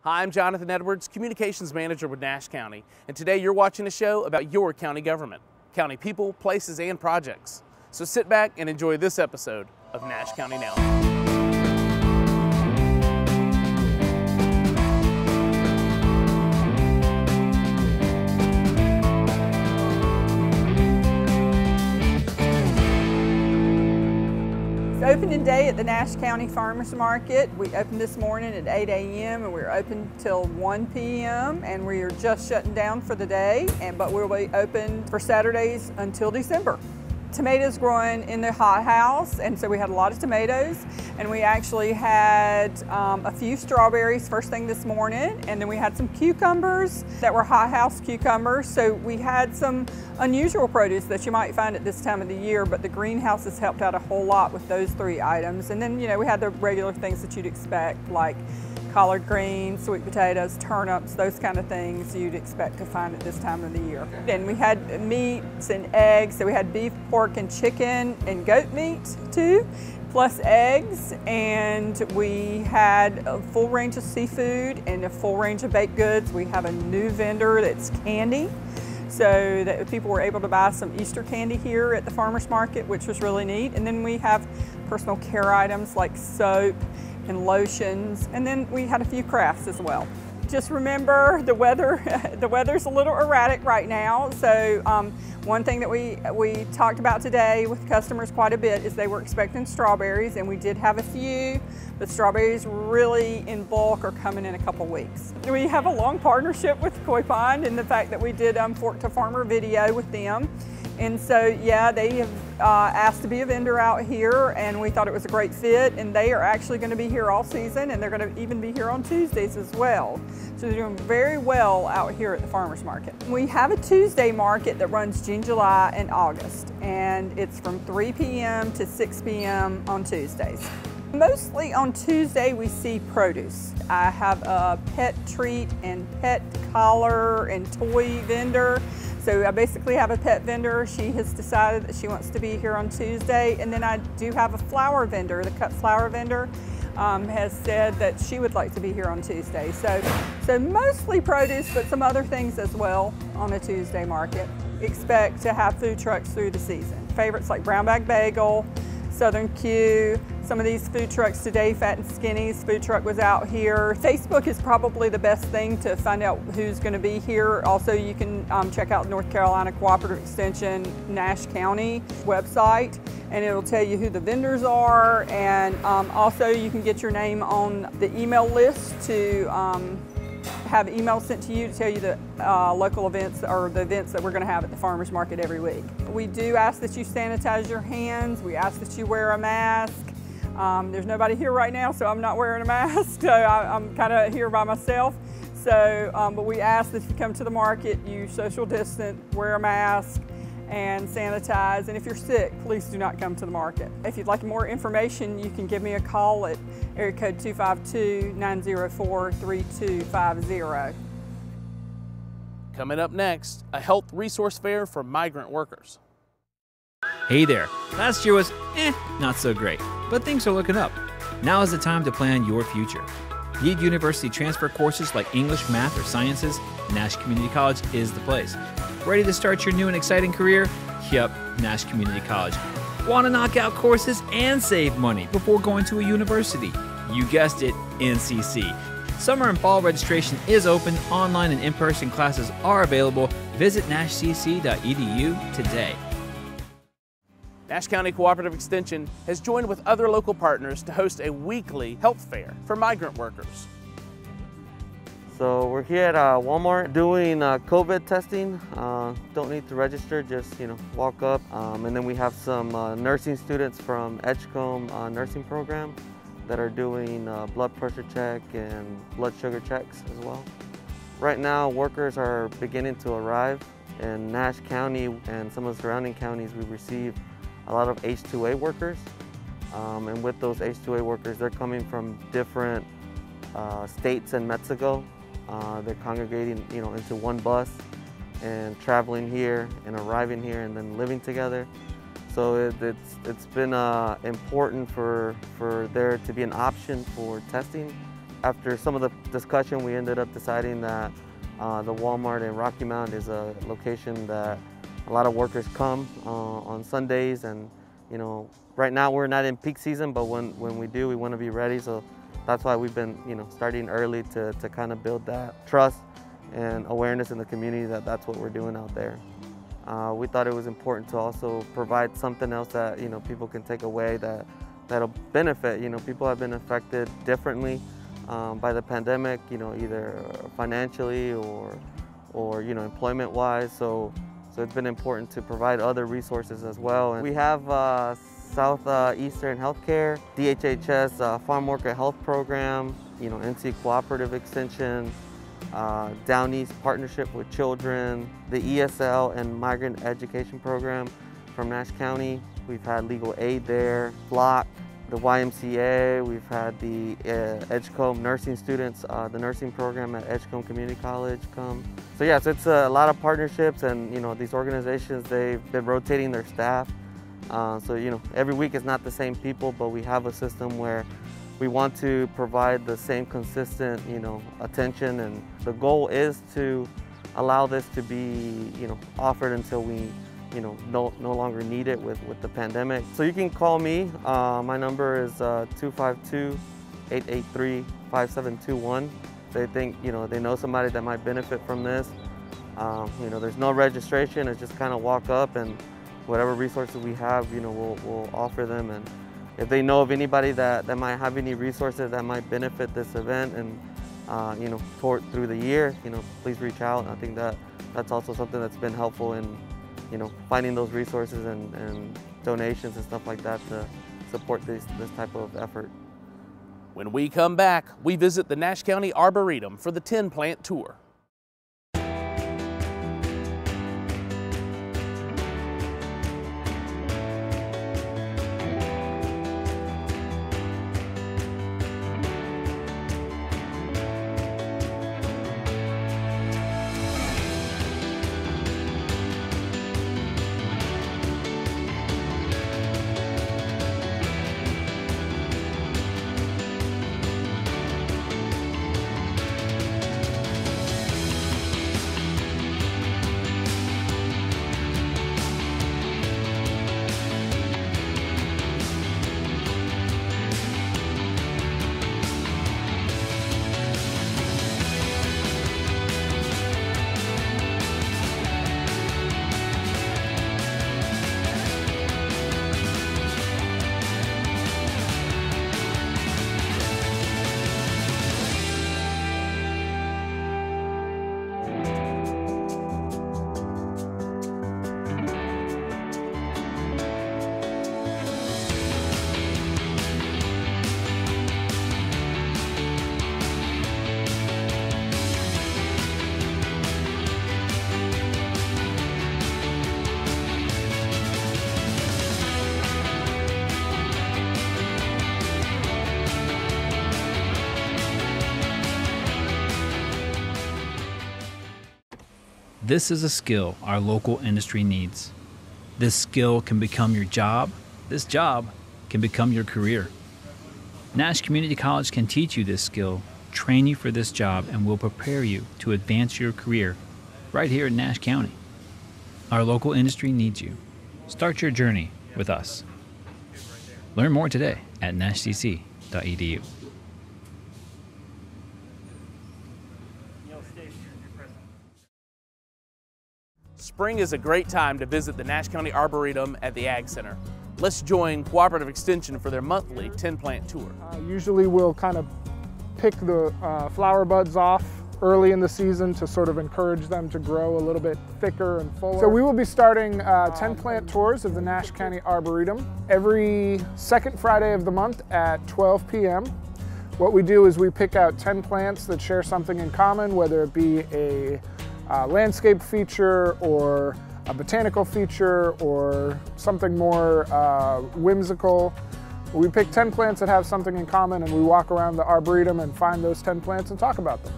Hi, I'm Jonathan Edwards, Communications Manager with Nash County, and today you're watching a show about your county government, county people, places, and projects. So sit back and enjoy this episode of Nash County Now. Opening day at the Nash County Farmers Market. We opened this morning at 8 a.m. and we're open till 1 p.m. and we are just shutting down for the day, but we'll be open for Saturdays until December. Tomatoes growing in the hothouse, and so we had a lot of tomatoes, and we actually had a few strawberries first thing this morning, and then we had some cucumbers that were hothouse cucumbers. So we had some unusual produce that you might find at this time of the year, but the greenhouses helped out a whole lot with those three items. And then, you know, we had the regular things that you'd expect, like collard greens, sweet potatoes, turnips, those kind of things you'd expect to find at this time of the year. And we had meats and eggs, so we had beef, pork, and chicken, and goat meat too, plus eggs. And we had a full range of seafood and a full range of baked goods. We have a new vendor that's candy, so that people were able to buy some Easter candy here at the farmers market, which was really neat. And then we have personal care items like soap and lotions, and then we had a few crafts as well. Just remember the weather, the weather's a little erratic right now, so one thing that we talked about today with customers quite a bit is they were expecting strawberries, and we did have a few, but strawberries really in bulk are coming in a couple weeks. We have a long partnership with Koi Pond in the fact that we did Fork to Farmer video with them. And so, yeah, they have asked to be a vendor out here, and we thought it was a great fit, and they are actually going to be here all season, and they're going to even be here on Tuesdays as well. So they're doing very well out here at the farmers market. We have a Tuesday market that runs June, July, and August, and it's from 3 p.m. to 6 p.m. on Tuesdays. Mostly on Tuesday we see produce. I have a pet treat and pet collar and toy vendor. So I basically have a pet vendor. She has decided that she wants to be here on Tuesday. And then I do have a flower vendor. The cut flower vendor has said that she would like to be here on Tuesday. So mostly produce, but some other things as well on a Tuesday market. Expect to have food trucks through the season. Favorites like Brown Bag Bagel, Southern Q, some of these food trucks today, Fat and Skinny's food truck was out here. Facebook is probably the best thing to find out who's going to be here. Also, you can check out North Carolina Cooperative Extension Nash County website, and it'll tell you who the vendors are, and also you can get your name on the email list to have emails sent to you to tell you the local events or the events that we're going to have at the farmers market every week. We do ask that you sanitize your hands. We ask that you wear a mask. There's nobody here right now, so I'm not wearing a mask, so I'm kind of here by myself. So, but we ask that if you come to the market, you social distance, wear a mask, and sanitize. And if you're sick, please do not come to the market. If you'd like more information, you can give me a call at area code 252-904-3250. Coming up next, a health resource fair for migrant workers. Hey there, last year was not so great, but things are looking up. Now is the time to plan your future. Need university transfer courses like English, math, or sciences? Nash Community College is the place. Ready to start your new and exciting career? Yep, Nash Community College. Want to knock out courses and save money before going to a university? You guessed it, NCC. Summer and fall registration is open. Online and in-person classes are available. Visit nashcc.edu today. Nash County Cooperative Extension has joined with other local partners to host a weekly health fair for migrant workers. So we're here at Walmart doing COVID testing. Don't need to register, just walk up. And then we have some nursing students from Edgecombe nursing program that are doing blood pressure check and blood sugar checks as well. Right now, workers are beginning to arrive in Nash County and some of the surrounding counties. We receive a lot of H-2A workers, and with those H-2A workers, they're coming from different states in Mexico. They're congregating, into one bus and traveling here and arriving here and then living together. So it's been important for there to be an option for testing After some of the discussion, we ended up deciding that the Walmart in Rocky Mount is a location that a lot of workers come on Sundays, and right now we're not in peak season, but when we do, we want to be ready. So that's why we've been starting early to kind of build that trust and awareness in the community that that's what we're doing out there. We thought it was important to also provide something else that people can take away that'll benefit. People have been affected differently by the pandemic, either financially or employment-wise. So it's been important to provide other resources as well. And we have Southeastern Healthcare, DHHS Farm Worker Health Program, NC Cooperative Extension, Down East Partnership with Children, the ESL and Migrant Education Program from Nash County. We've had legal aid there, Flock, the YMCA, we've had the Edgecombe nursing students, the nursing program at Edgecombe Community College come. So yeah, so it's a lot of partnerships, and these organizations, they've been rotating their staff. So every week is not the same people, but we have a system where we want to provide the same consistent attention, and the goal is to allow this to be offered until we no longer need it with the pandemic. So you can call me. My number is 252-883-5721. They think they know somebody that might benefit from this. There's no registration. It's just kind of walk up, and whatever resources we have, we'll offer them. And if they know of anybody that might have any resources that might benefit this event and through the year, please reach out. I think that's also something that's been helpful in finding those resources and donations and stuff like that to support this type of effort. When we come back, we visit the Nash County Arboretum for the 10-plant tour. This is a skill our local industry needs. This skill can become your job. This job can become your career. Nash Community College can teach you this skill, train you for this job, and will prepare you to advance your career right here in Nash County. Our local industry needs you. Start your journey with us. Learn more today at nashcc.edu. Spring is a great time to visit the Nash County Arboretum at the Ag Center. Let's join Cooperative Extension for their monthly 10-plant tour. Usually we'll kind of pick the flower buds off early in the season to sort of encourage them to grow a little bit thicker and fuller. So we will be starting 10-plant tours of the Nash County Arboretum every second Friday of the month at 12 p.m. What we do is we pick out 10 plants that share something in common, whether it be a landscape feature or a botanical feature or something more whimsical. We pick 10 plants that have something in common, and we walk around the Arboretum and find those 10 plants and talk about them.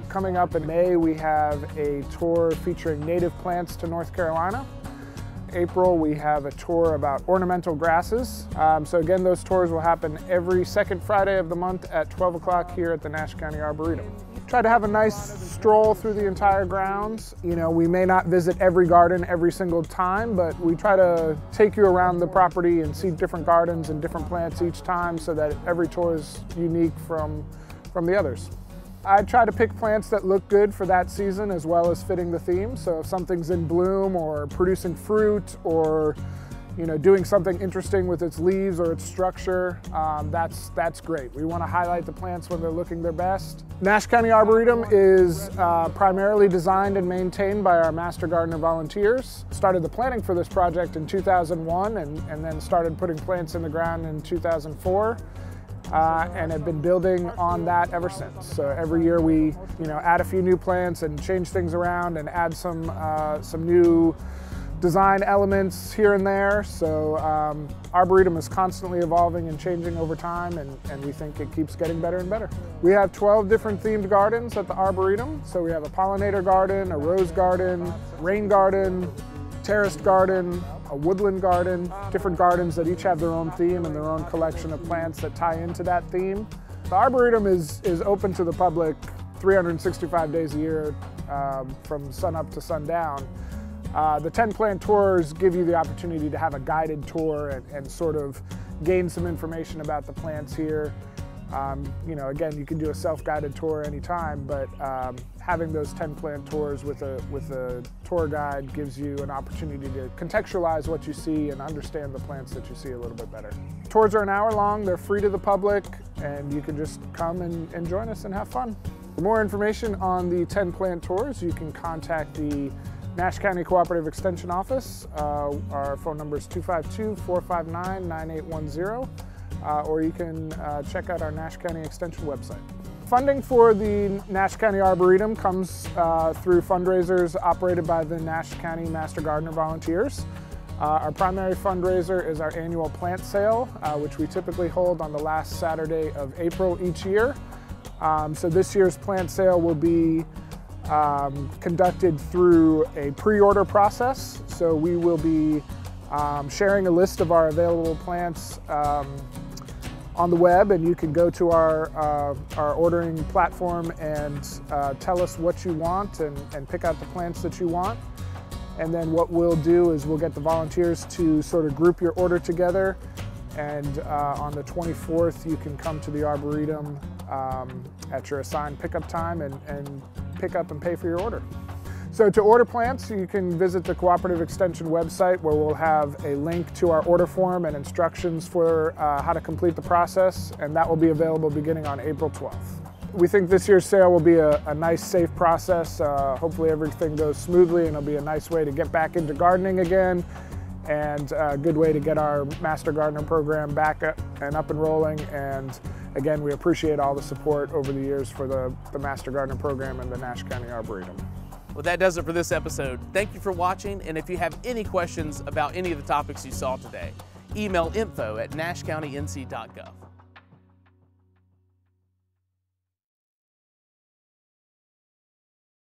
Coming up in May, we have a tour featuring native plants to North Carolina. April, we have a tour about ornamental grasses. So again, those tours will happen every second Friday of the month at 12 o'clock here at the Nash County Arboretum. Try to have a nice stroll through the entire grounds. You know, we may not visit every garden every single time, but we try to take you around the property and see different gardens and different plants each time so that every tour is unique from the others. I try to pick plants that look good for that season as well as fitting the theme. So if something's in bloom or producing fruit or doing something interesting with its leaves or its structure, that's great. We want to highlight the plants when they're looking their best. Nash County Arboretum is primarily designed and maintained by our Master Gardener volunteers. Started the planning for this project in 2001 and then started putting plants in the ground in 2004. And have been building on that ever since. So every year we, add a few new plants and change things around and add some new design elements here and there. So Arboretum is constantly evolving and changing over time, and we think it keeps getting better and better. We have 12 different themed gardens at the Arboretum. So we have a pollinator garden, a rose garden, rain garden, terraced garden, a woodland garden, different gardens that each have their own theme and their own collection of plants that tie into that theme. The Arboretum is open to the public 365 days a year from sun up to sundown. The 10 plant tours give you the opportunity to have a guided tour and sort of gain some information about the plants here. Again, you can do a self-guided tour anytime, but having those 10 plant tours with a tour guide gives you an opportunity to contextualize what you see and understand the plants that you see a little bit better. Tours are an hour long, they're free to the public, and you can just come and join us and have fun. For more information on the 10 plant tours, you can contact the Nash County Cooperative Extension Office. Our phone number is 252-459-9810. Or you can check out our Nash County Extension website. Funding for the Nash County Arboretum comes through fundraisers operated by the Nash County Master Gardener volunteers. Our primary fundraiser is our annual plant sale, which we typically hold on the last Saturday of April each year. So this year's plant sale will be conducted through a pre-order process. So we will be sharing a list of our available plants on the web, and you can go to our ordering platform and tell us what you want and pick out the plants that you want. And then what we'll do is we'll get the volunteers to sort of group your order together, and on the 24th you can come to the Arboretum at your assigned pickup time and pick up and pay for your order. So to order plants, you can visit the Cooperative Extension website, where we'll have a link to our order form and instructions for how to complete the process, and that will be available beginning on April 12th. We think this year's sale will be a nice, safe process. Hopefully everything goes smoothly, and it'll be a nice way to get back into gardening again, and a good way to get our Master Gardener program back up and rolling. And again, we appreciate all the support over the years for the Master Gardener program and the Nash County Arboretum. Well, that does it for this episode. Thank you for watching, and if you have any questions about any of the topics you saw today, email info@nashcountync.gov.